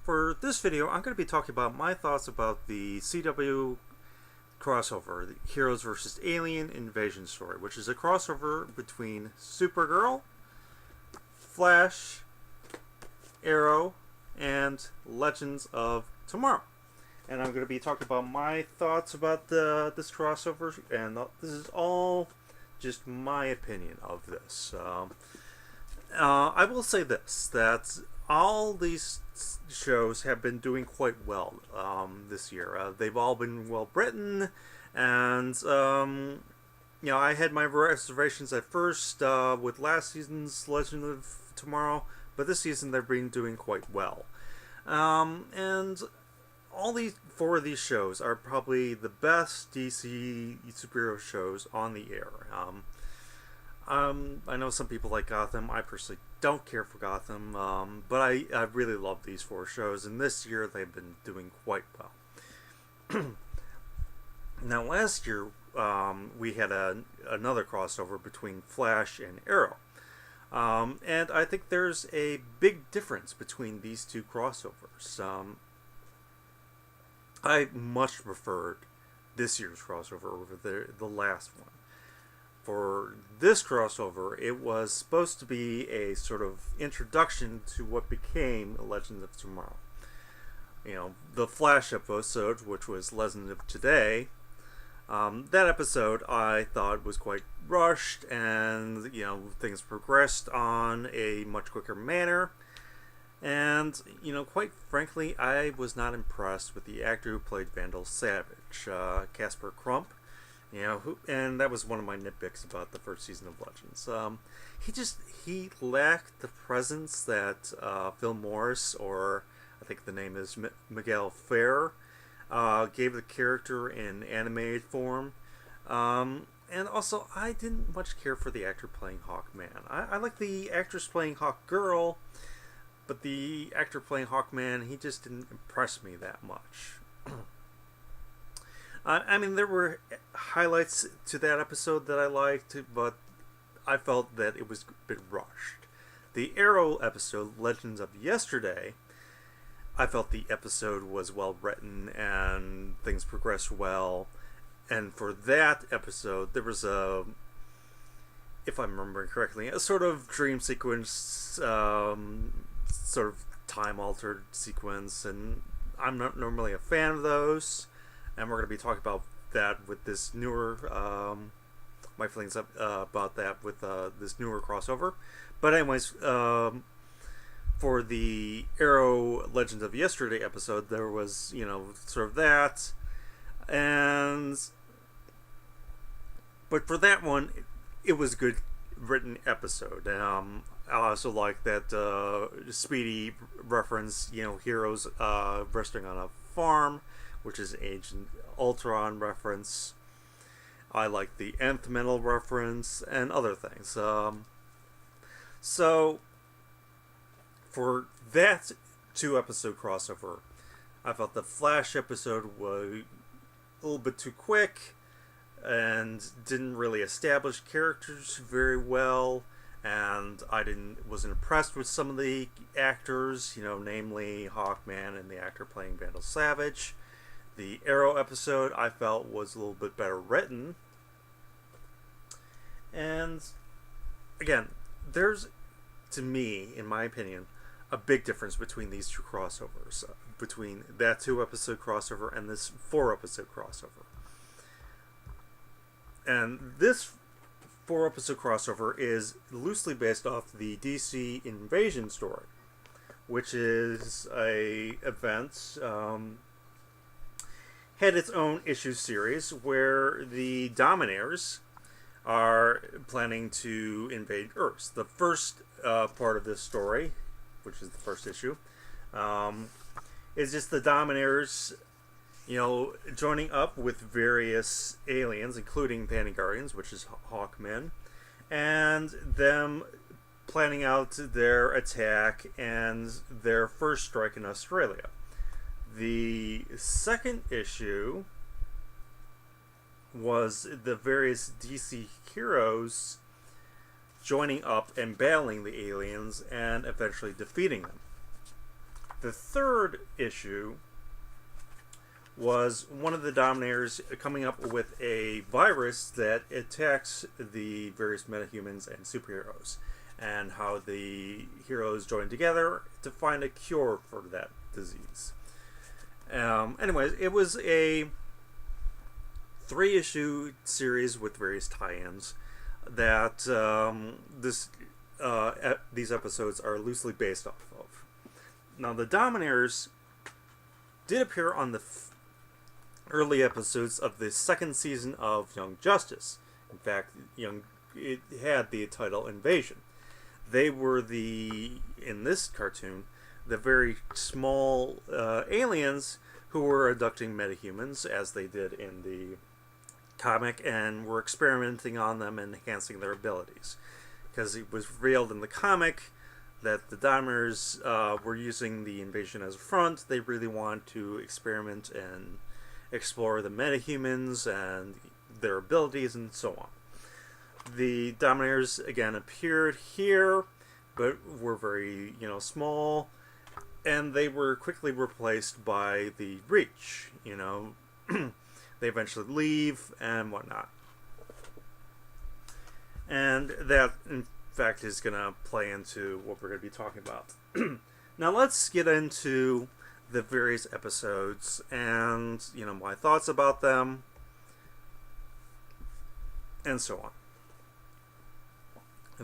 For this video, I'm going to be talking about my thoughts about the CW crossover, the Heroes vs. Alien Invasion story, which is a crossover between Supergirl, Flash, Arrow, and Legends of Tomorrow. And I'm going to be talking about my thoughts about this crossover, and this is all just my opinion of this. I will say this, that all these shows have been doing quite well this year. They've all been well written, and I had my reservations at first with last season's Legend of Tomorrow, but this season they've been doing quite well. And all four of these shows are probably the best DC superhero shows on the air. I know some people like Gotham. I personally don't care for Gotham, but I really love these four shows, and this year they've been doing quite well. Now, last year we had another crossover between Flash and Arrow, and I think there's a big difference between these two crossovers. I much preferred this year's crossover over the last one. For this crossover, it was supposed to be a sort of introduction to what became Legends of Tomorrow. You know, the Flash episode, which was Legends of Today, that episode I thought was quite rushed, and, things progressed on a much quicker manner. And, quite frankly, I was not impressed with the actor who played Vandal Savage, Casper Crump. And that was one of my nitpicks about the first season of Legends. He lacked the presence that Phil Morris, or I think the name is Miguel Ferrer, gave the character in animated form. And also, I didn't much care for the actor playing Hawkman. I like the actress playing Hawkgirl, but the actor playing Hawkman, he just didn't impress me that much. There were highlights to that episode that I liked, but I felt that it was a bit rushed. The Arrow episode, Legends of Yesterday, I felt the episode was well written and things progressed well. And for that episode, there was if I'm remembering correctly, a sort of dream sequence, sort of time-altered sequence, and I'm not normally a fan of those. And we're going to be talking about that with this newer, my feelings about that with this newer crossover. But anyways, for the Arrow Legends of Yesterday episode, there was, sort of that. But for that one, it was a good written episode. I also like that Speedy reference, heroes resting on a farm, which is Agent Ultron reference. I like the Nth Metal reference and other things. So, for that 2-episode crossover, I felt the Flash episode was a little bit too quick and didn't really establish characters very well, and I wasn't impressed with some of the actors, namely Hawkman and the actor playing Vandal Savage. The Arrow episode I felt was a little bit better written. And again, there's, to me, in my opinion, a big difference between these two crossovers. Between that 2-episode crossover and this 4-episode crossover. And this 4-episode crossover is loosely based off the DC Invasion story, which is a event had its own issue series where the Dominaires are planning to invade Earth. The first part of this story, which is the first issue, is just the Dominaires, joining up with various aliens, including Panty Guardians, which is Hawkmen, and them planning out their attack and their first strike in Australia. The second issue was the various DC heroes joining up and battling the aliens and eventually defeating them. The third issue was one of the Dominators coming up with a virus that attacks the various metahumans and superheroes, and how the heroes join together to find a cure for that disease. Anyways, it was a 3-issue series with various tie-ins that these episodes are loosely based off of. Now, the Dominators did appear on the early episodes of the second season of Young Justice. In fact, it had the title Invasion. They were in this cartoon, the very small aliens who were abducting metahumans, as they did in the comic, and were experimenting on them and enhancing their abilities. Because it was revealed in the comic that the Dominators were using the invasion as a front. They really wanted to experiment and explore the metahumans and their abilities and so on. The Dominators again appeared here, but were very, small, and they were quickly replaced by the Reach. They eventually leave and whatnot. And that, in fact, is going to play into what we're going to be talking about. Now, let's get into the various episodes and, my thoughts about them, and so on.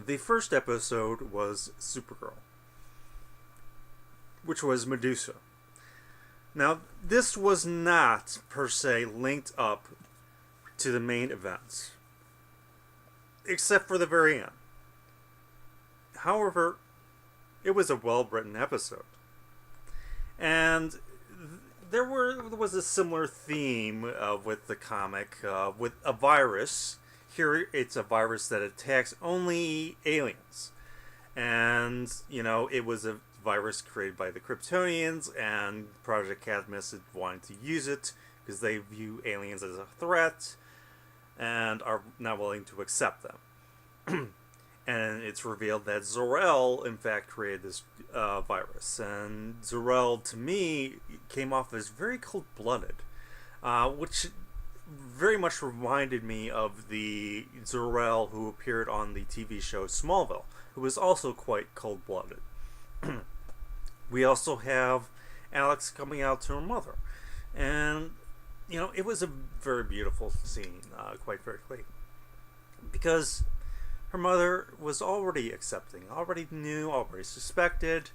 The first episode was Supergirl, which was Medusa. Now, this was not, per se, linked up to the main events, except for the very end. However, it was a well-written episode. And there was a similar theme with the comic, with a virus. Here, it's a virus that attacks only aliens. And, it was a virus created by the Kryptonians, and Project Cadmus had wanted to use it because they view aliens as a threat and are not willing to accept them. And it's revealed that Zor-El, in fact, created this virus. And Zor-El, to me, came off as very cold-blooded, which very much reminded me of the Zor-El who appeared on the TV show Smallville, who was also quite cold-blooded. We also have Alex coming out to her mother. And, it was a very beautiful scene, quite frankly. Because her mother was already accepting, already knew, already suspected,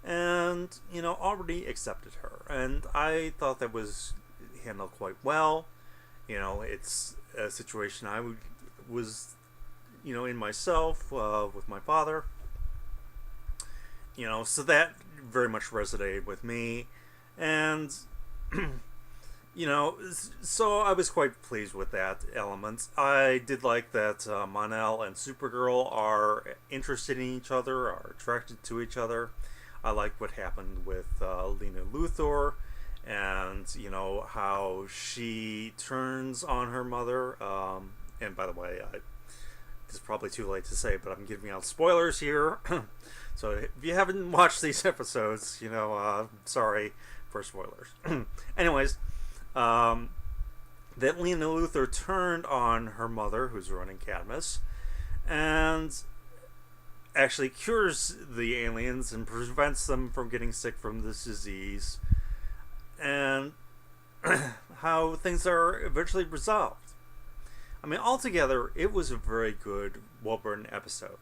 and, already accepted her. And I thought that was handled quite well. It's a situation I was, in myself, with my father. So that very much resonated with me. And, so I was quite pleased with that element. I did like that Mon-El and Supergirl are interested in each other, are attracted to each other. I like what happened with Lena Luthor, and, how she turns on her mother. And by the way, it's probably too late to say, but I'm giving out spoilers here. So if you haven't watched these episodes, sorry for spoilers. Anyways, that Lena Luthor turned on her mother, who's running Cadmus, and actually cures the aliens and prevents them from getting sick from this disease, and how things are eventually resolved. I mean, altogether, it was a very good, well-written episode.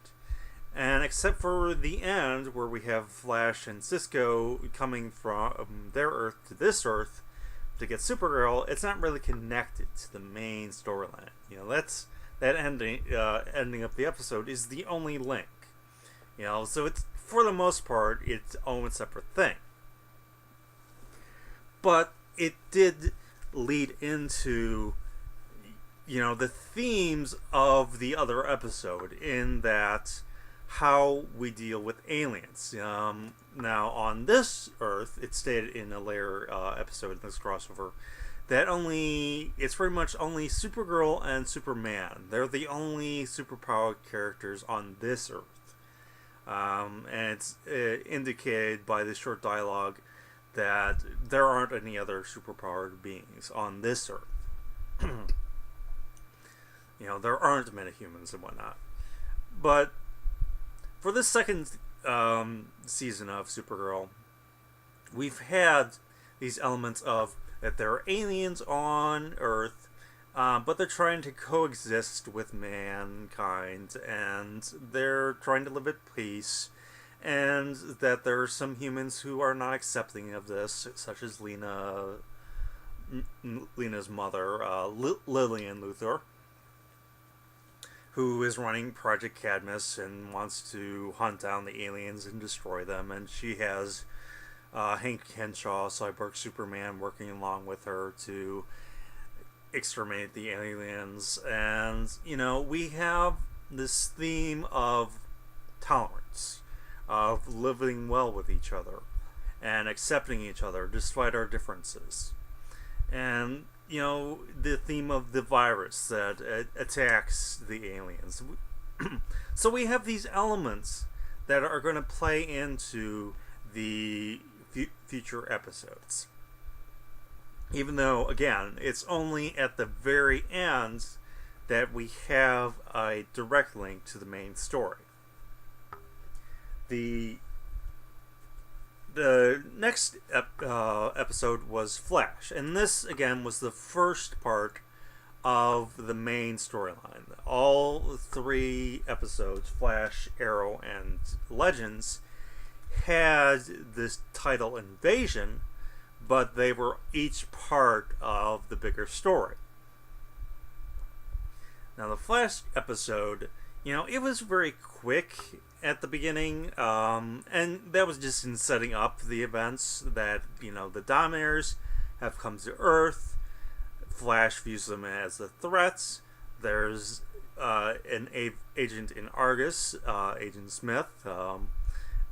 And except for the end, where we have Flash and Cisco coming from their Earth to this Earth to get Supergirl, it's not really connected to the main storyline. That ending of the episode is the only link. So it's, for the most part, its own separate thing. But it did lead into, the themes of the other episode, in that how we deal with aliens. Now, on this Earth, it's stated in a later episode in this crossover that it's pretty much only Supergirl and Superman. They're the only superpowered characters on this Earth. And it's indicated by the short dialogue that there aren't any other superpowered beings on this Earth. There aren't metahumans and whatnot. But for this second season of Supergirl, we've had these elements of that there are aliens on Earth, but they're trying to coexist with mankind, and they're trying to live at peace, and that there are some humans who are not accepting of this, such as Lena's mother, Lillian Luthor, who is running Project Cadmus and wants to hunt down the aliens and destroy them, and she has Hank Henshaw, Cyborg Superman, working along with her to exterminate the aliens. And, we have this theme of tolerance, of living well with each other, and accepting each other despite our differences. And, the theme of the virus that attacks the aliens. So we have these elements that are going to play into the future episodes. Even though, again, it's only at the very end that we have a direct link to the main story. The next episode was Flash, and this, again, was the first part of the main storyline. All 3 episodes, Flash, Arrow, and Legends, had this title Invasion, but they were each part of the bigger story. Now, the Flash episode, it was very quick at the beginning, and that was just in setting up the events that, the Dominators have come to Earth. Flash views them as the threats. There's an agent in Argus, Agent Smith,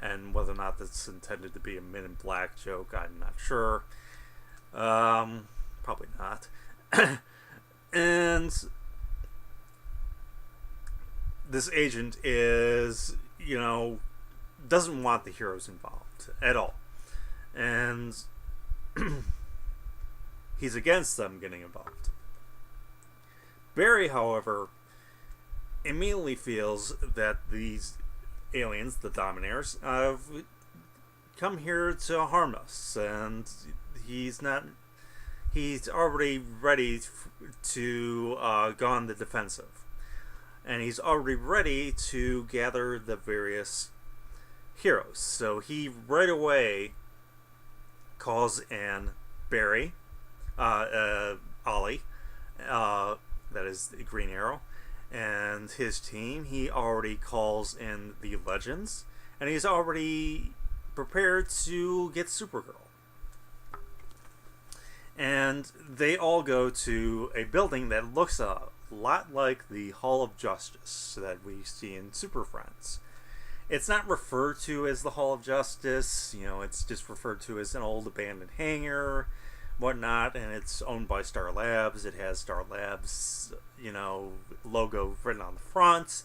and whether or not that's intended to be a Men in Black joke, I'm not sure. Probably not. And this agent is, doesn't want the heroes involved at all. And he's against them getting involved. Barry, however, immediately feels that these aliens, the Dominators, have come here to harm us, and he's already ready to go on the defensive, and he's already ready to gather the various heroes. So he right away calls in Barry, Ollie, that is the Green Arrow, and his team. He already calls in the Legends, and he's already prepared to get Supergirl. And they all go to a building that looks a lot like the Hall of Justice that we see in Super Friends. It's not referred to as the Hall of Justice, it's just referred to as an old abandoned hangar, whatnot, and it's owned by Star Labs. It has Star Labs, logo written on the front.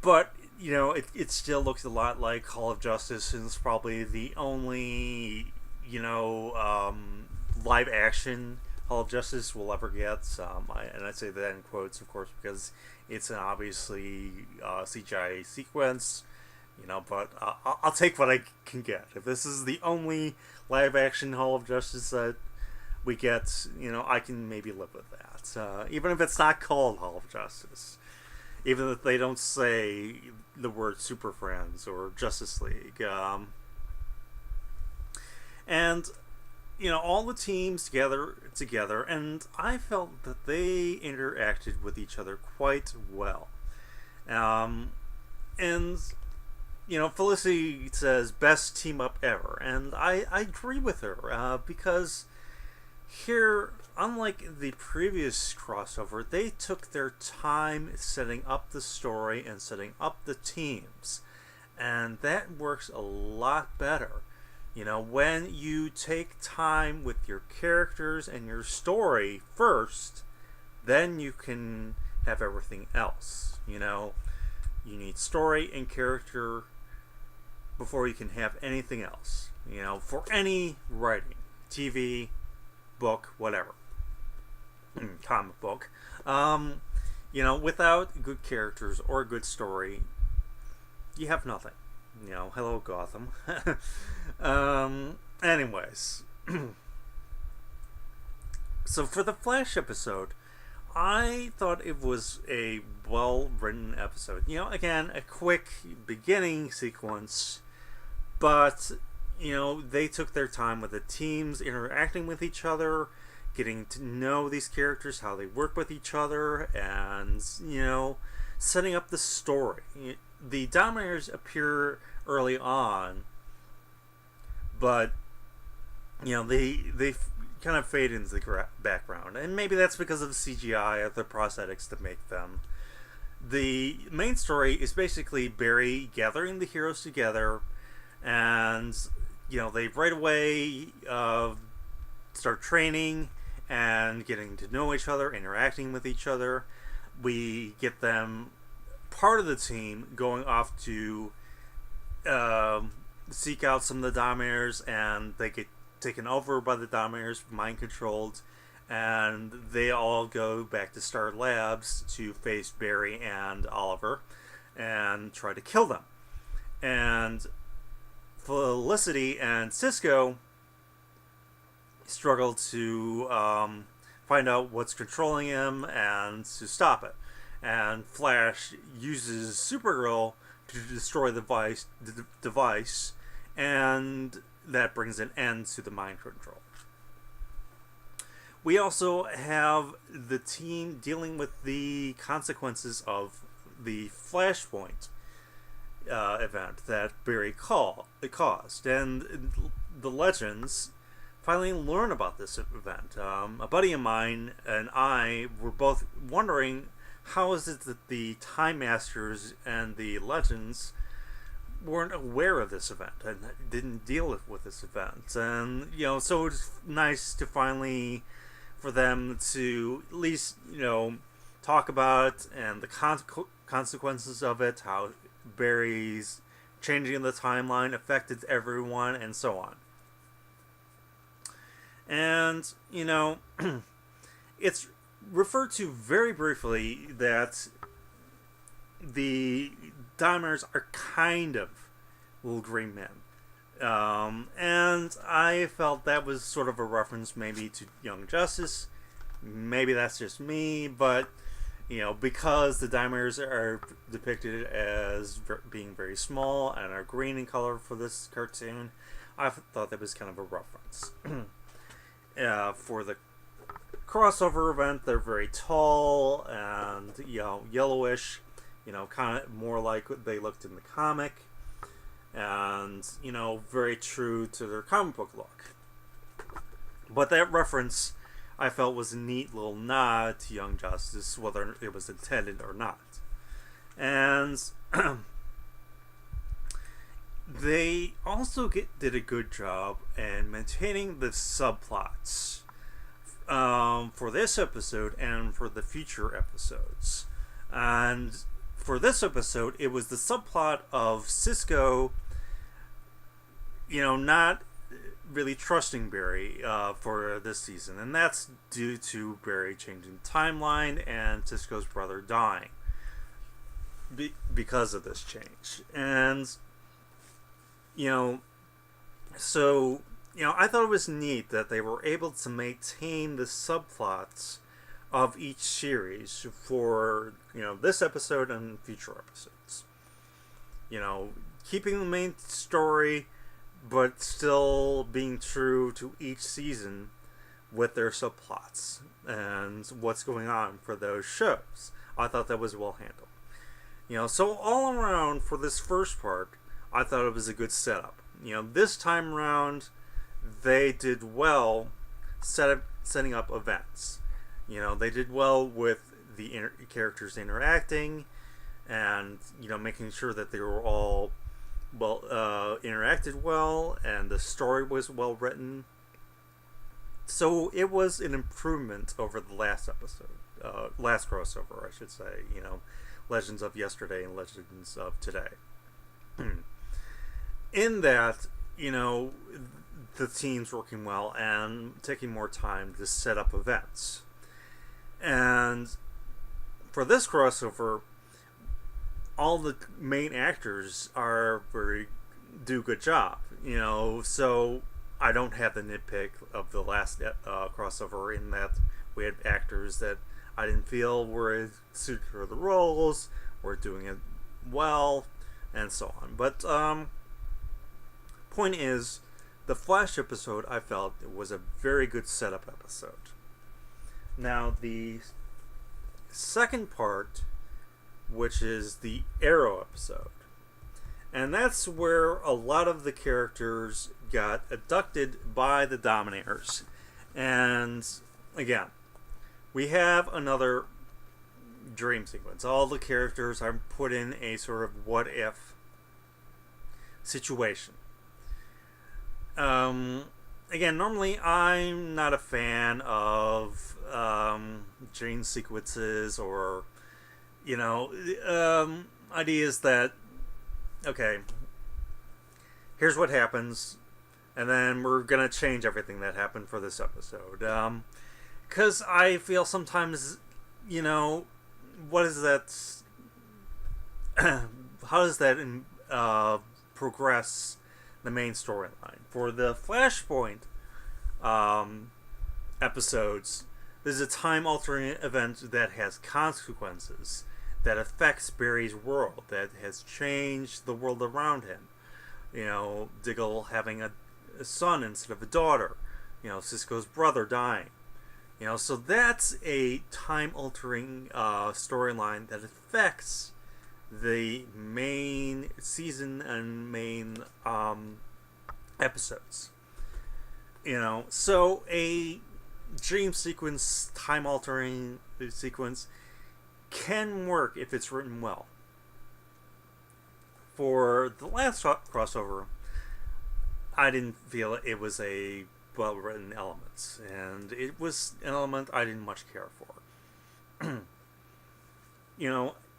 But, it still looks a lot like Hall of Justice, and it's probably the only, live action Hall of Justice we'll ever get. And I say that in quotes, of course, because it's an obviously CGI sequence, but I'll take what I can get. If this is the only live action Hall of Justice that we get, I can maybe live with that. Even if it's not called Hall of Justice. Even if they don't say the word Super Friends or Justice League. And all the teams together, and I felt that they interacted with each other quite well. And Felicity says best team up ever, and I agree with her, because here, unlike the previous crossover, they took their time setting up the story and setting up the teams, and that works a lot better. When you take time with your characters and your story first, then you can have everything else. You need story and character before you can have anything else. For any writing, TV, book, whatever, comic book. Without good characters or a good story, you have nothing. Hello Gotham. Anyways, so for the Flash episode, I thought it was a well-written episode. Again, a quick beginning sequence, but they took their time with the teams interacting with each other, getting to know these characters, how they work with each other, and setting up the story. The Dominators appear early on, but they kind of fade into the background, and maybe that's because of the CGI or the prosthetics to make them. The main story is basically Barry gathering the heroes together, and they right away start training and getting to know each other, interacting with each other. We get them, part of the team, going off to seek out some of the Dominators, and they get taken over by the Dominators, mind controlled, and they all go back to Star Labs to face Barry and Oliver and try to kill them. And Felicity and Cisco struggle to find out what's controlling him and to stop it. And Flash uses Supergirl to destroy the device, and that brings an end to the mind control. We also have the team dealing with the consequences of the Flashpoint event that Barry caused, and the Legends finally learn about this event. A buddy of mine and I were both wondering, how is it that the Time Masters and the Legends weren't aware of this event and didn't deal with this event? And so it's nice to finally, for them to at least talk about and the consequences of it, how Barry's changing the timeline affected everyone, and so on. And it's referred to very briefly that the Dominators are kind of little green men. And I felt that was sort of a reference maybe to Young Justice. Maybe that's just me, but because the Dominators are depicted as being very small and are green in color for this cartoon, I thought that was kind of a reference. For the crossover event, they're very tall and yellowish, kind of more like what they looked in the comic, and very true to their comic book look. But that reference, I felt, was a neat little nod to Young Justice, whether it was intended or not. And they also did a good job in maintaining the subplots for this episode and for the future episodes. And for this episode, it was the subplot of Cisco, not really trusting Barry for this season, and that's due to Barry changing the timeline and Cisco's brother dying because of this change. And so I thought it was neat that they were able to maintain the subplots of each series for this episode and future episodes. Keeping the main story, but still being true to each season with their subplots and what's going on for those shows. I thought that was well handled. So all around for this first part, I thought it was a good setup. This time around, they did well setting up events. They did well with the characters interacting and, making sure that they were all interacted well, and the story was well written. So it was an improvement over the last episode, last crossover, I should say. Legends of Yesterday and Legends of Today. In that, the team's working well and taking more time to set up events. And for this crossover, all the main actors do a good job, so I don't have the nitpick of the last crossover in that we had actors that I didn't feel were suited for the roles, were doing it well, and so on. But point is, the Flash episode, I felt, was a very good setup episode. Now, the second part, which is the Arrow episode, and that's where a lot of the characters got abducted by the Dominators. And again, we have another dream sequence. All the characters are put in a sort of what if situation. Again, normally I'm not a fan of dream sequences or ideas that, okay, here's what happens, and then we're gonna change everything that happened for this episode. Because I feel sometimes, what is that? How does that progress the main storyline? For the Flashpoint episodes, this is a time-altering event that has consequences, that affects Barry's world, that has changed the world around him. Diggle having a son instead of a daughter. Cisco's brother dying. So that's a time-altering storyline that affects the main season and main episodes. So a dream sequence, time-altering sequence, can work if it's written well. For the last crossover, I didn't feel it was a well-written element, and it was an element I didn't much care for.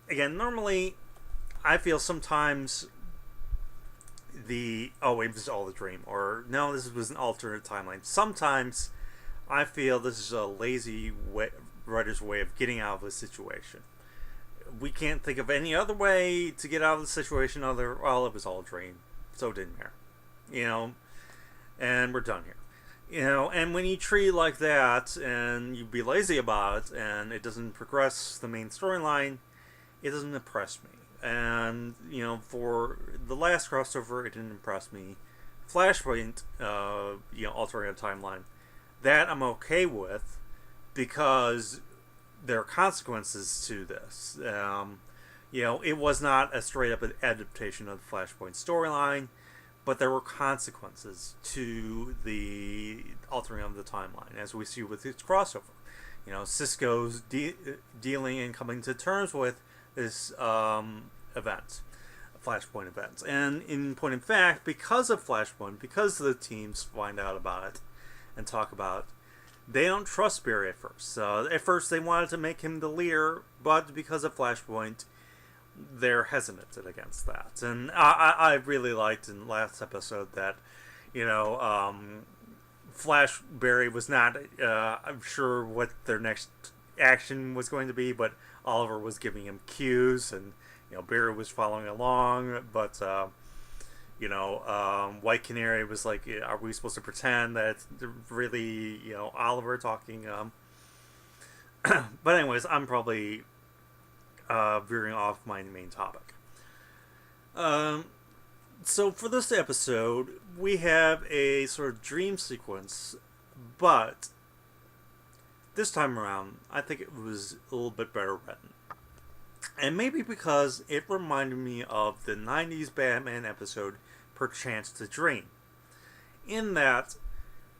Again, normally I feel sometimes it was all a dream, or no, this was an alternate timeline. Sometimes I feel this is a lazy writer's way of getting out of a situation. We can't think of any other way to get out of the situation it was all a dream, so it didn't matter. And we're done here. And when you treat it like that, and you be lazy about it, and it doesn't progress the main storyline, it doesn't impress me. And, for the last crossover, it didn't impress me. Flashpoint, altering a timeline, that I'm okay with, because there are consequences to this. It was not a straight-up adaptation of the Flashpoint storyline, but there were consequences to the altering of the timeline, as we see with its crossover. Cisco's dealing and coming to terms with this event, Flashpoint event. And in point of fact, because of Flashpoint, because the teams find out about it and talk about it, they don't trust Barry at first. At first they wanted to make him the leader, but because of Flashpoint, they're hesitant against that. And I really liked in the last episode that, Flash Barry was not I'm sure what their next action was going to be, but Oliver was giving him cues, and Barry was following along, but White Canary was like, are we supposed to pretend that it's really Oliver talking? But anyways, I'm probably veering off my main topic. So for this episode, we have a sort of dream sequence, but this time around, I think it was a little bit better written. And maybe because it reminded me of the 90s Batman episode, Perchance to Dream. In that,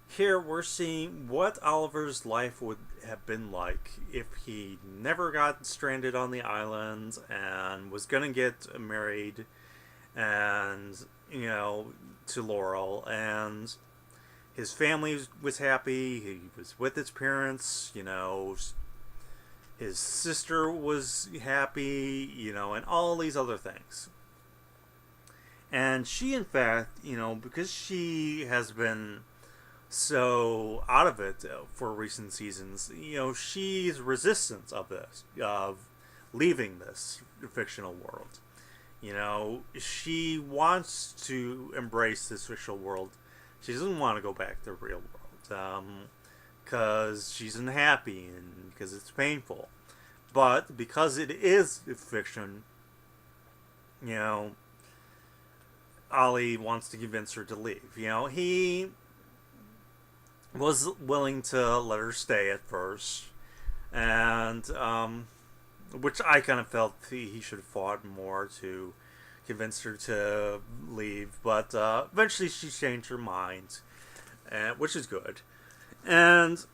here we're seeing what Oliver's life would have been like if he never got stranded on the island and was gonna get married and, to Laurel, and his family was happy, he was with his parents, his sister was happy, and all these other things. And she, in fact, because she has been so out of it for recent seasons, she's resistant of this, of leaving this fictional world. She wants to embrace this fictional world. She doesn't want to go back to the real world because she's unhappy and because it's painful. But because it is fiction, you know, Ollie wants to convince her to leave. He was willing to let her stay at first, and which I kind of felt he should have fought more to convince her to leave. But eventually, she changed her mind, which is good. And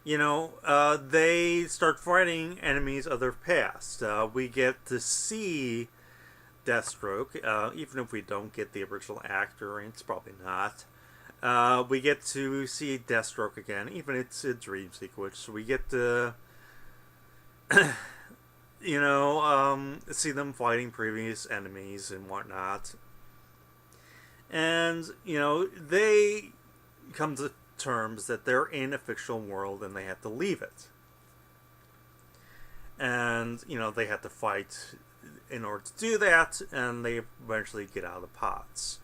they start fighting enemies of their past. We get to see Deathstroke, even if we don't get the original actor, and it's probably not. We get to see Deathstroke again, even if it's a dream sequence. We get to, see them fighting previous enemies and whatnot. And, they come to terms that they're in a fictional world and they have to leave it. And, they have to fight in order to do that, and they eventually get out of the pots.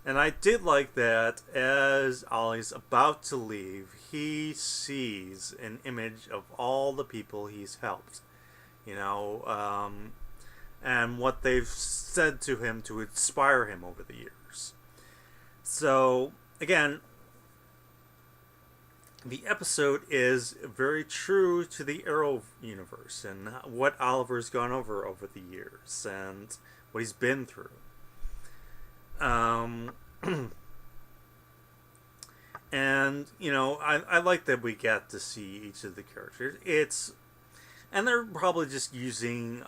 And I did like that as Ollie's about to leave, he sees an image of all the people he's helped, and what they've said to him to inspire him over the years. So, again, the episode is very true to the Arrow universe and what Oliver's gone over the years and what he's been through. And, I like that we get to see each of the characters. And they're probably just using,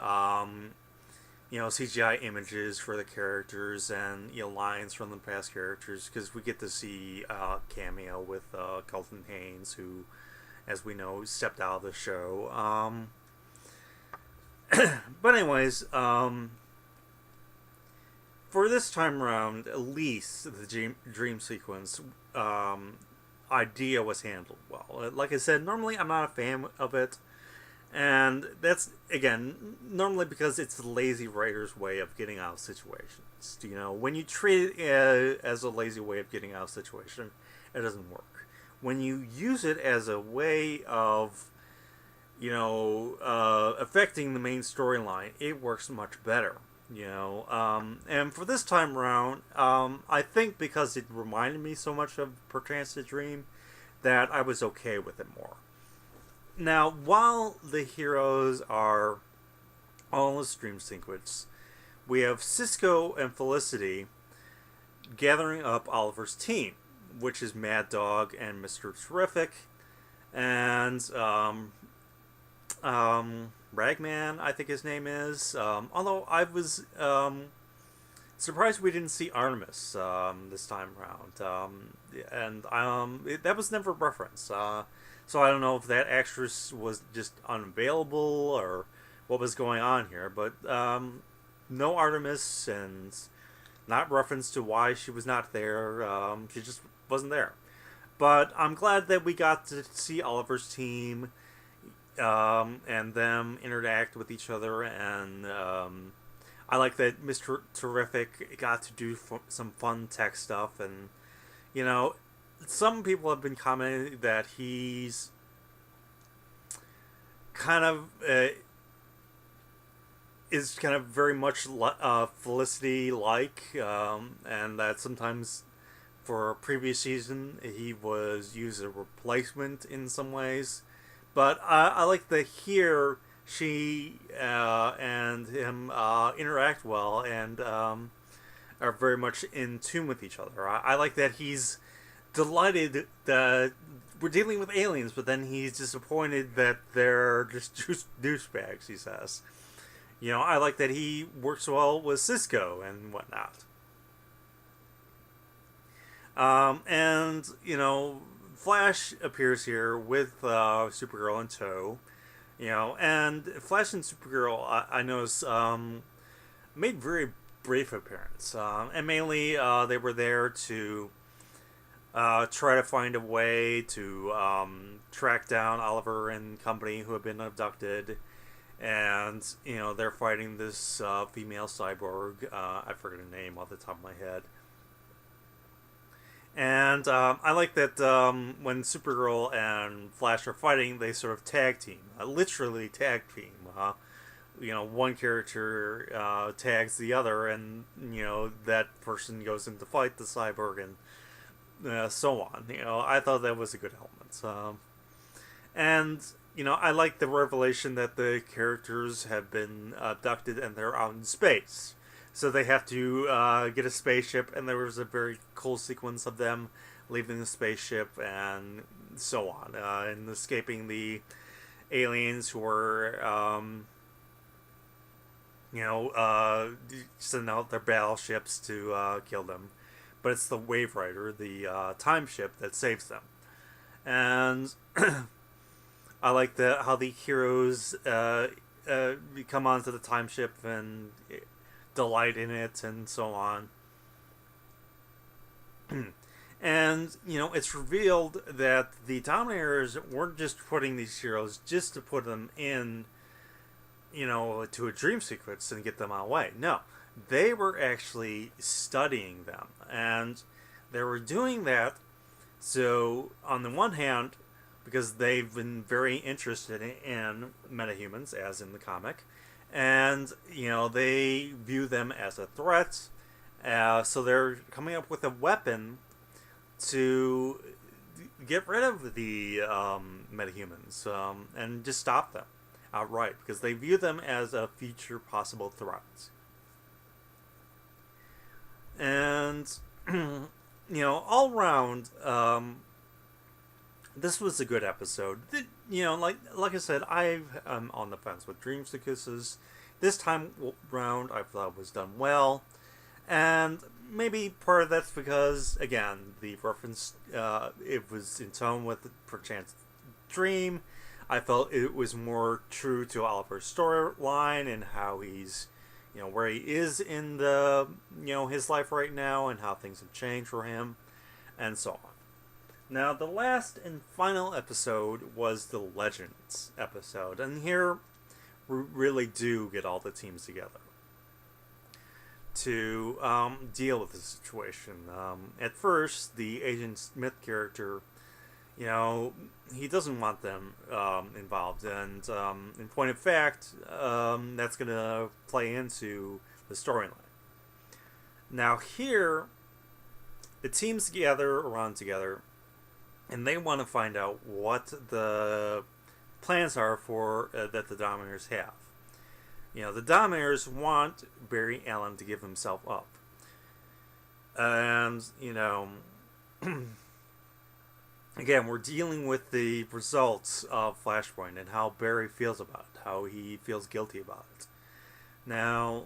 CGI images for the characters and, lines from the past characters, because we get to see a cameo with Colton Haynes, who, as we know, stepped out of the show. But anyways, for this time around, at least the dream sequence idea was handled well. Like I said, normally I'm not a fan of it. And that's, again, normally because it's the lazy writer's way of getting out of situations. When you treat it as a lazy way of getting out of a situation, it doesn't work. When you use it as a way of, affecting the main storyline, it works much better. And for this time around, I think because it reminded me so much of Perchance to Dream, that I was okay with it more. Now, while the heroes are all in this dream sequence, we have Cisco and Felicity gathering up Oliver's team, which is Mad Dog and Mr. Terrific, and Ragman, I think his name is. Although I was surprised we didn't see Artemis this time around, and that was never referenced. So I don't know if that actress was just unavailable or what was going on here, but no Artemis and not reference to why she was not there. She just wasn't there. But I'm glad that we got to see Oliver's team and them interact with each other, and I like that Mr. Terrific got to do some fun tech stuff, and some people have been commenting that he's kind of is kind of very much Felicity-like, and that sometimes for a previous season he was used as a replacement in some ways. But I like that here she and him interact well and are very much in tune with each other. I like that he's delighted that we're dealing with aliens, but then he's disappointed that they're just douchebags, he says. I like that he works well with Cisco and whatnot. And, Flash appears here with Supergirl in tow, and Flash and Supergirl, I noticed, made very brief appearance, and mainly they were there to try to find a way to track down Oliver and company who have been abducted, and they're fighting this female cyborg. I forget her name off the top of my head. And I like that when Supergirl and Flash are fighting, they sort of tag team, literally tag team. One character tags the other, and that person goes in to fight the cyborg, and so on. I thought that was a good element. And I like the revelation that the characters have been abducted and they're out in space. So they have to get a spaceship, and there was a very cool sequence of them leaving the spaceship and so on, and escaping the aliens who were, sending out their battleships to kill them. But it's the Wave Rider, the time ship, that saves them. And I like how the heroes come onto the time ship and delight in it and so on. And it's revealed that the Dominators weren't just putting these heroes just to put them in to a dream sequence and get them away. No, they were actually studying them, and they were doing that so on the one hand because they've been very interested in metahumans, as in the comic, and they view them as a threat, so they're coming up with a weapon to get rid of the metahumans, and just stop them outright, because they view them as a future possible threat. And all around, this was a good episode. Like I said, I'm on the fence with Dream Sequences. This time round, I thought it was done well, and maybe part of that's because, again, the reference, it was in tone with perchance Dream. I felt it was more true to Oliver's storyline and how he's, where he is in the, his life right now, and how things have changed for him, and so on. Now, the last and final episode was the Legends episode, and here we really do get all the teams together to deal with the situation. At first, the Agent Smith character, he doesn't want them involved, and in point of fact, that's going to play into the storyline. Now here, the teams gather around together, and they want to find out what the plans are for that the Dominators have. The Dominators want Barry Allen to give himself up. And, again, we're dealing with the results of Flashpoint and how Barry feels about it, how he feels guilty about it. Now,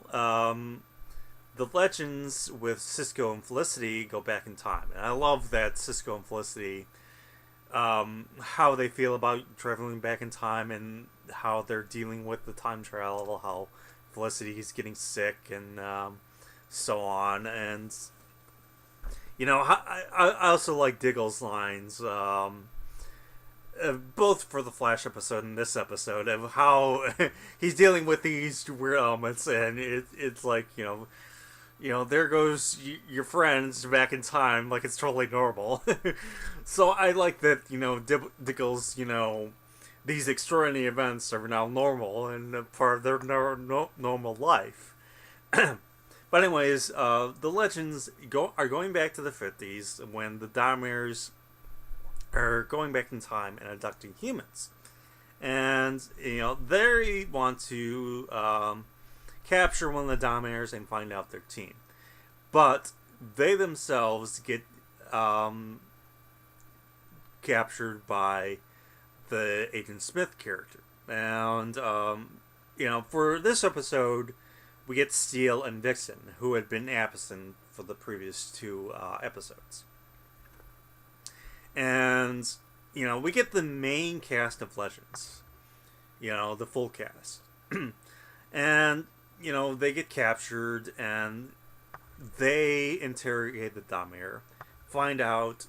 the Legends with Cisco and Felicity go back in time. And I love that Cisco and Felicity, how they feel about traveling back in time and how they're dealing with the time travel, how Felicity is getting sick and so on. And, I also like Diggle's lines, both for the Flash episode and this episode, of how he's dealing with these weird elements, and it's like, there goes your friends back in time, like it's totally normal. So I like that, Diggle's, these extraordinary events are now normal and part of their normal life. But anyways, the Legends are going back to the 50s when the Dominators are going back in time and abducting humans. And, they want to capture one of the Dominators and find out their team. But they themselves get captured by the Agent Smith character. And, for this episode, we get Steel and Vixen, who had been absent for the previous two episodes. And, we get the main cast of Legends. The full cast. And, they get captured and they interrogate the Damir, find out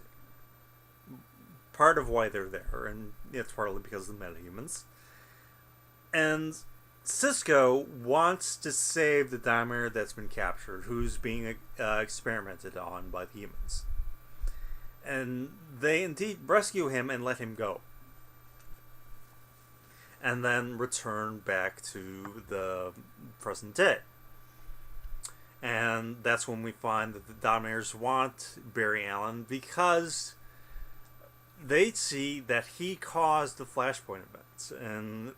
part of why they're there, and it's partly because of the metahumans. And Cisco wants to save the Damir that's been captured, who's being experimented on by the humans. And they indeed rescue him and let him go. And then return back to the present day. And that's when we find that the Damirs want Barry Allen because they see that he caused the Flashpoint events, and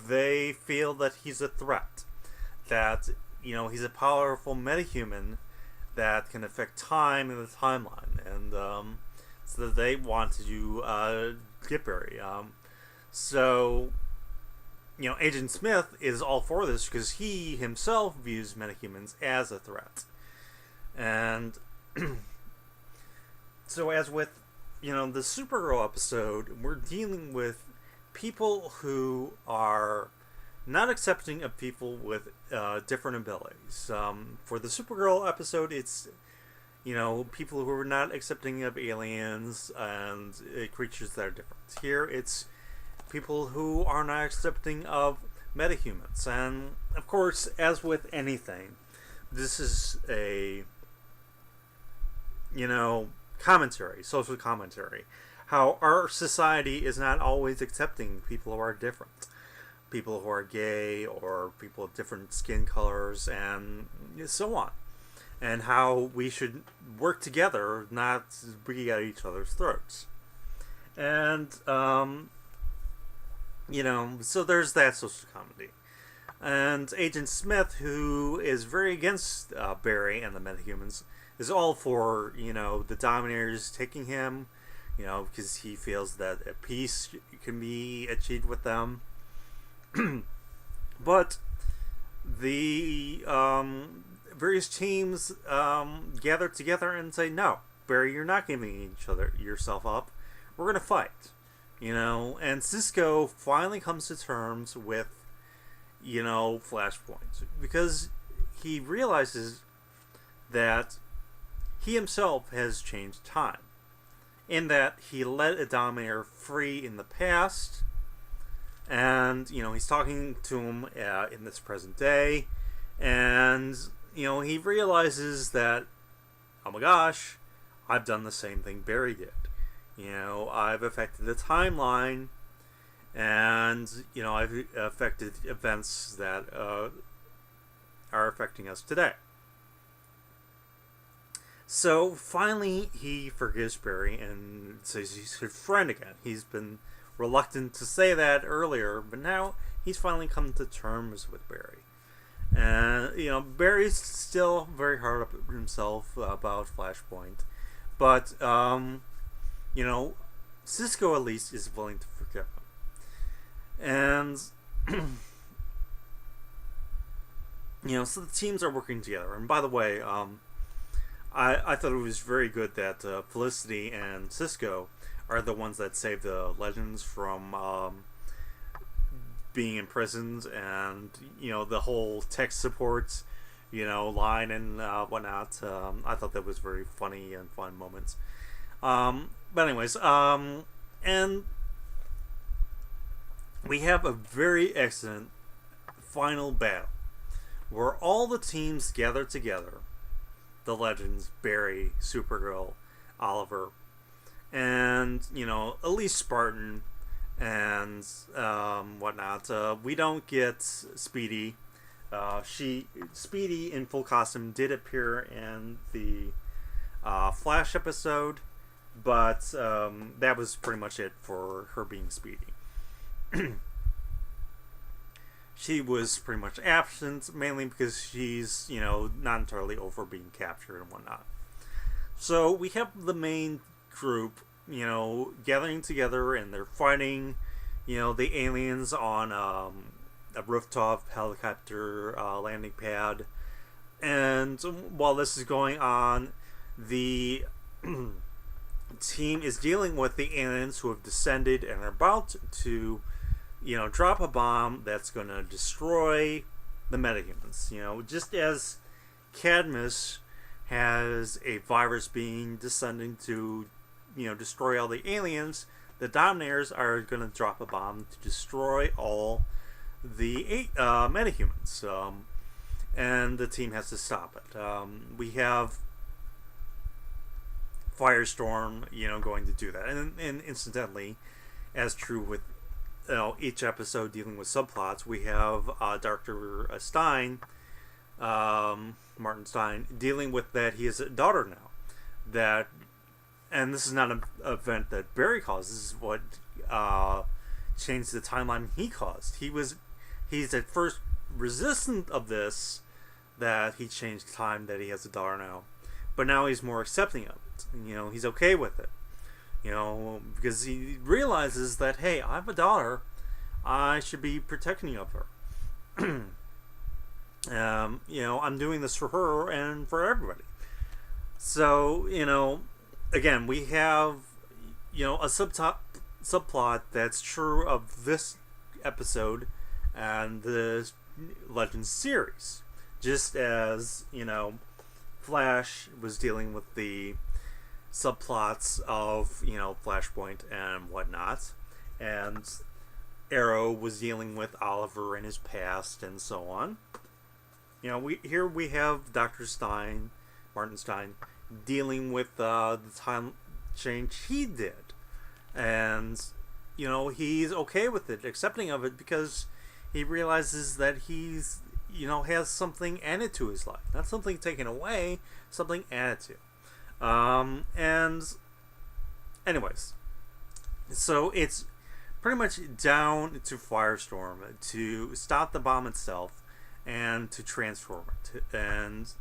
they feel that he's a threat. That, he's a powerful metahuman that can affect time in the timeline, and so they want to get Barry. So, Agent Smith is all for this because he himself views metahumans as a threat. And so as with, the Supergirl episode, we're dealing with people who are not accepting of people with different abilities. For the Supergirl episode, it's, people who are not accepting of aliens and creatures that are different. Here, it's people who are not accepting of metahumans. And, of course, as with anything, this is a, commentary, social commentary. How our society is not always accepting people who are different. People who are gay, or people of different skin colors, and so on. And how we should work together, not be at each other's throats. And, so there's that social comedy. And Agent Smith, who is very against Barry and the metahumans, is all for, the Dominators taking him, because he feels that a peace can be achieved with them. But the various teams gather together and say, no, Barry, you're not giving yourself up. We're going to fight. And Cisco finally comes to terms with, Flashpoint, because he realizes that he himself has changed time, in that he let a Dominator free in the past, and, he's talking to him in this present day, and, he realizes that, oh my gosh, I've done the same thing Barry did. I've affected the timeline, and, I've affected events that are affecting us today. So, finally, he forgives Barry and says he's his friend again. He's been reluctant to say that earlier, but now he's finally come to terms with Barry. And, Barry's still very hard up himself about Flashpoint, but, Cisco at least is willing to forgive him. And, so the teams are working together. And by the way, I thought it was very good that Felicity and Cisco are the ones that saved the Legends from being imprisoned, and the whole tech support line and whatnot. I thought that was very funny and fun moments. But anyways, and we have a very excellent final battle where all the teams gather together. The Legends, Barry, Supergirl, Oliver, and, at least Spartan and whatnot. We don't get Speedy. Speedy in full costume did appear in the Flash episode, but that was pretty much it for her being Speedy. She was pretty much absent, mainly because she's, not entirely over being captured and whatnot. So we have the main group, gathering together, and they're fighting, the aliens on a rooftop helicopter landing pad. And while this is going on, the team is dealing with the aliens who have descended and are about to, drop a bomb that's going to destroy the metahumans. Just as Cadmus has a virus being descending to, destroy all the aliens, the Dominators are going to drop a bomb to destroy all the metahumans. And the team has to stop it. We have Firestorm, going to do that. And incidentally, as true with each episode dealing with subplots, we have Dr. Stein, Martin Stein, dealing with that he has a daughter now. And this is not an event that Barry caused. This is what changed the timeline he caused. He's at first resistant of this, that he changed time, that he has a daughter now. But now he's more accepting of it. He's okay with it. Because he realizes that, hey, I have a daughter. I should be protecting of her. I'm doing this for her and for everybody. So, again, we have, a subplot that's true of this episode and the Legends series. Just as, Flash was dealing with the subplots of, Flashpoint and whatnot, and Arrow was dealing with Oliver and his past and so on. We have Dr. Stein, Martin Stein, dealing with the time change he did. And, he's okay with it, accepting of it, because he realizes that he's, has something added to his life. Not something taken away, something added to. And anyways, so it's pretty much down to Firestorm to stop the bomb itself and to transform it, and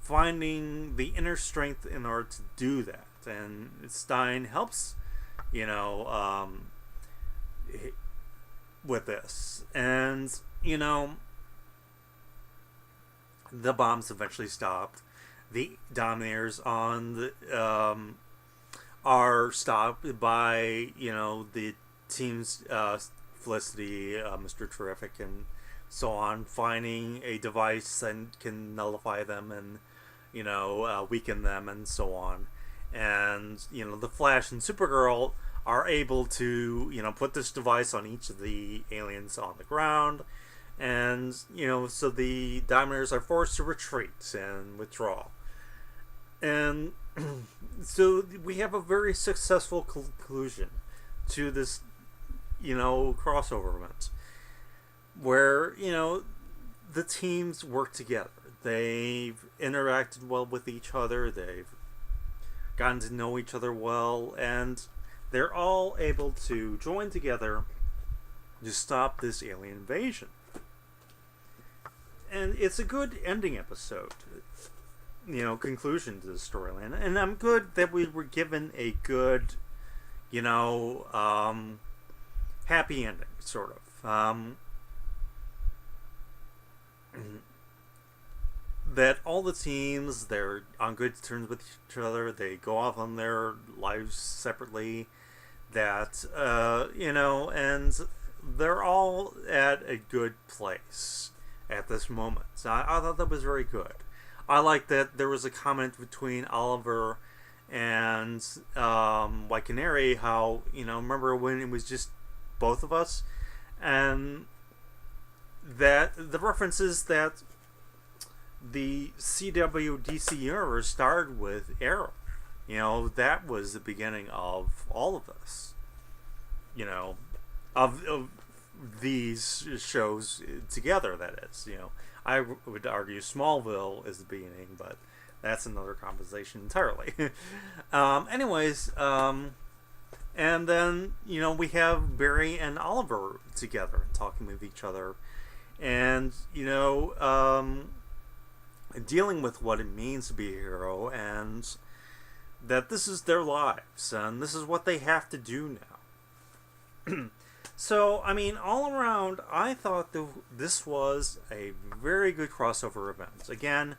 finding the inner strength in order to do that. And Stein helps, with this. And, the bomb's eventually stopped. The Dominators on the are stopped by, the team's Felicity, Mr. Terrific, and so on, finding a device that can nullify them and, weaken them and so on. And, the Flash and Supergirl are able to, put this device on each of the aliens on the ground. And, so the Dominators are forced to retreat and withdraw. And so we have a very successful conclusion to this, crossover event, where, the teams work together. They've interacted well with each other. They've gotten to know each other well. And they're all able to join together to stop this alien invasion. And it's a good ending episode, conclusion to the storyline. And I'm good that we were given a good, happy ending, sort of. That all the teams, they're on good terms with each other. They go off on their lives separately. That, and they're all at a good place at this moment. So I thought that was very good. I like that there was a comment between Oliver and White Canary, how, remember when it was just both of us? And that the references that the CW DC universe started with Arrow. That was the beginning of all of this. Of these shows together, that is. I would argue Smallville is the beginning, but that's another conversation entirely. Anyways, and then, we have Barry and Oliver together talking with each other, and, dealing with what it means to be a hero, and that this is their lives, and this is what they have to do now. So, all around, I thought this was a very good crossover event. Again,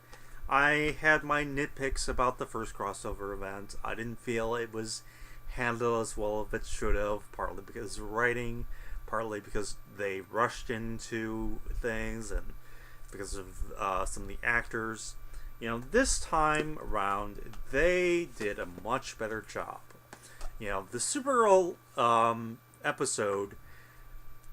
I had my nitpicks about the first crossover event. I didn't feel it was handled as well as it should have, partly because of writing, partly because they rushed into things, and because of some of the actors. This time around, they did a much better job. The Supergirl episode,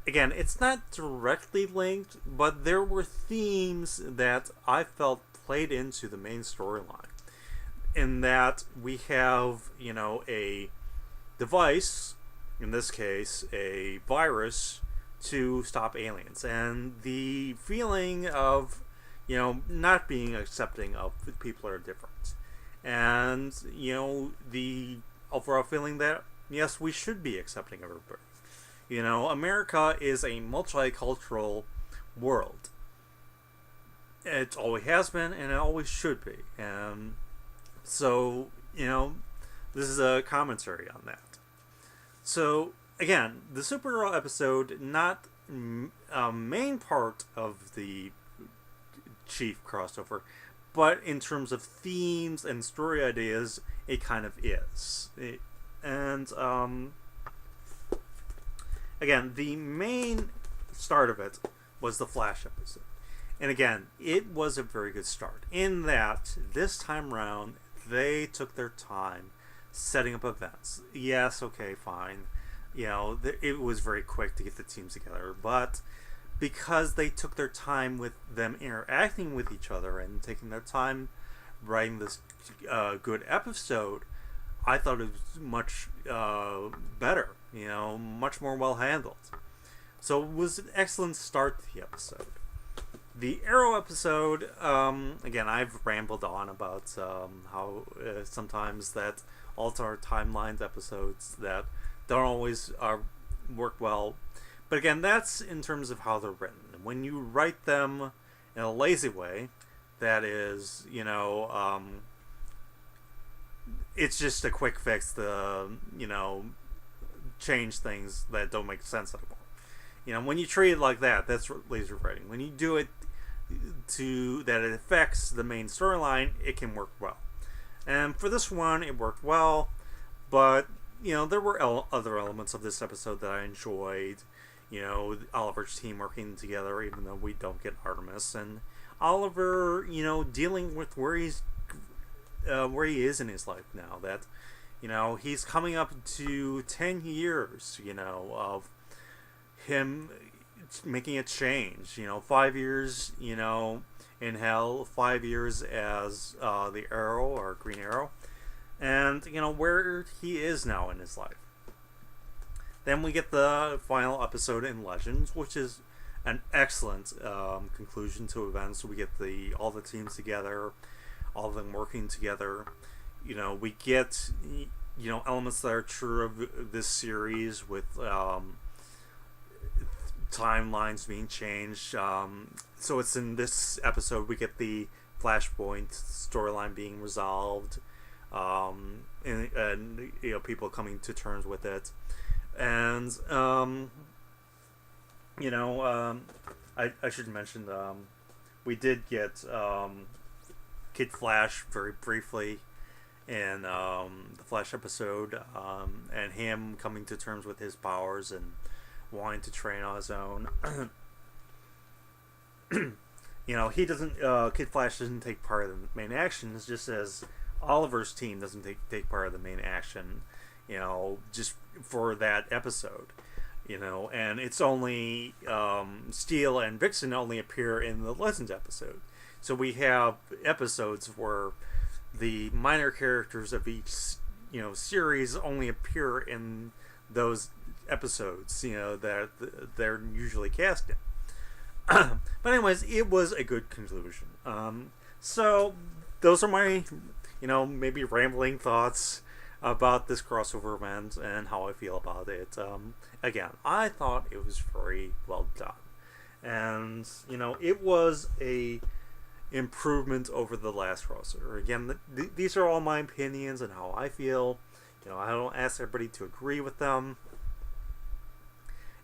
again, it's not directly linked, but there were themes that I felt played into the main storyline. In that we have, a device, in this case, a virus, to stop aliens. And the feeling of, not being accepting of people are different. And, the overall feeling that, yes, we should be accepting everybody. America is a multicultural world. It always has been, and it always should be. And so, this is a commentary on that. So, again, the Supergirl episode, not a main part of the Chief crossover, but in terms of themes and story ideas, it kind of is. Again, the main start of it was the Flash episode. And again, it was a very good start in that this time around, they took their time setting up events. Yes, okay, fine. It was very quick to get the teams together, but because they took their time with them interacting with each other and taking their time writing this good episode, I thought it was much better, much more well handled. So it was an excellent start to the episode. The Arrow episode, again, I've rambled on about how sometimes that alternate timelines episodes that don't always work well. But again, that's in terms of how they're written. When you write them in a lazy way, that is, it's just a quick fix to, change things that don't make sense anymore. When you treat it like that, that's lazy writing. When you do it that it affects the main storyline, it can work well. And for this one, it worked well, but, there were other elements of this episode that I enjoyed. Oliver's team working together, even though we don't get Artemis, and Oliver, dealing with where he is in his life now. That, he's coming up to 10 years, of him making a change. 5 years, in hell, 5 years as the Arrow or Green Arrow, and where he is now in his life. Then we get the final episode in Legends, which is an excellent conclusion to events. We get all the teams together, all of them working together. We get elements that are true of this series with timelines being changed. So it's in this episode we get the Flashpoint storyline being resolved, and people coming to terms with it. And I should mention we did get Kid Flash very briefly in the Flash episode, and him coming to terms with his powers and wanting to train on his own. He doesn't. Kid Flash doesn't take part of the main action. It's just as Oliver's team doesn't take part of the main action. Just for that episode. And it's only Steel and Vixen only appear in the Legends episode. So we have episodes where the minor characters of each series only appear in those episodes that they're usually cast in. But anyways, it was a good conclusion. So those are my maybe rambling thoughts about this crossover event and how I feel about it. Again, I thought it was very well done, and it was a improvement over the last crossover. Again, these are all my opinions and how I feel. I don't ask everybody to agree with them.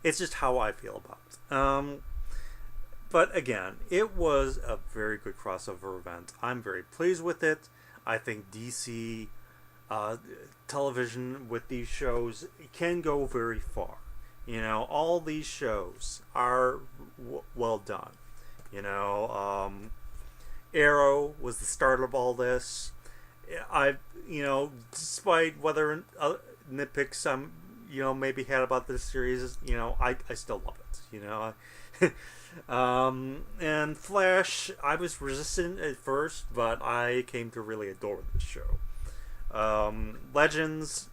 It's just how I feel about it. But again, it was a very good crossover event. I'm very pleased with it. I think DC uh, television with these shows can go very far. All these shows are well done. Arrow was the start of all this. Despite whether nitpicks some, maybe had about this series, I still love it. And Flash, I was resistant at first, but I came to really adore this show. Legends,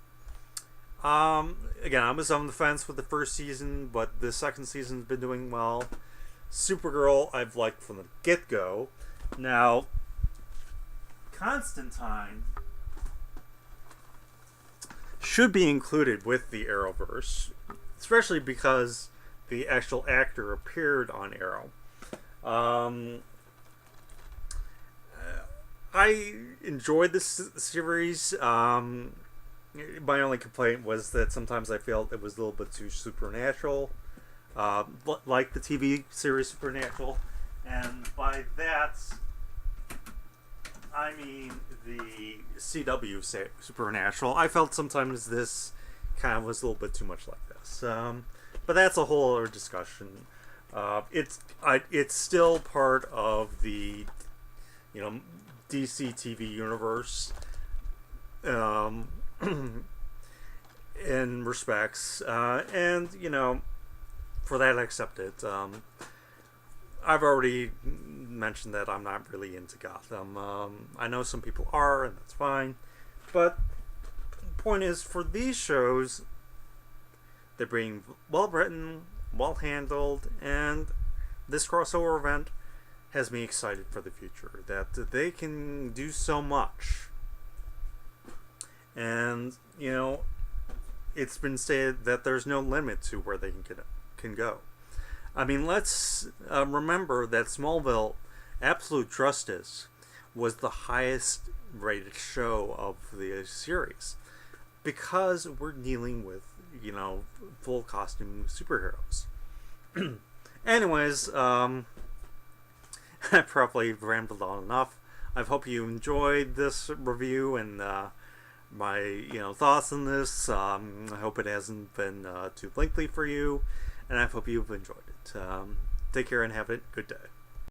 again, I was on the fence with the first season, but the second season's been doing well. Supergirl, I've liked from the get-go. Now, Constantine should be included with the Arrowverse, especially because the actual actor appeared on Arrow. I enjoyed this series. My only complaint was that sometimes I felt it was a little bit too supernatural, like the TV series Supernatural. And by that, I mean the CW Supernatural. I felt sometimes this kind of was a little bit too much like this. But that's a whole other discussion. It's still part of the DC TV universe in respects, and for that I accept it. I've already mentioned that I'm not really into Gotham. I know some people are, and that's fine. But the point is, for these shows, they're being well written, well handled, and this crossover event has me excited for the future. That they can do so much. And, it's been stated that there's no limit to where they can go. I mean, let's remember that Smallville Absolute Justice was the highest rated show of the series because we're dealing with, full costume superheroes. Anyways, I probably rambled on enough. I hope you enjoyed this review and my thoughts on this. I hope it hasn't been too lengthy for you, and I hope you've enjoyed it. Take care and have a good day.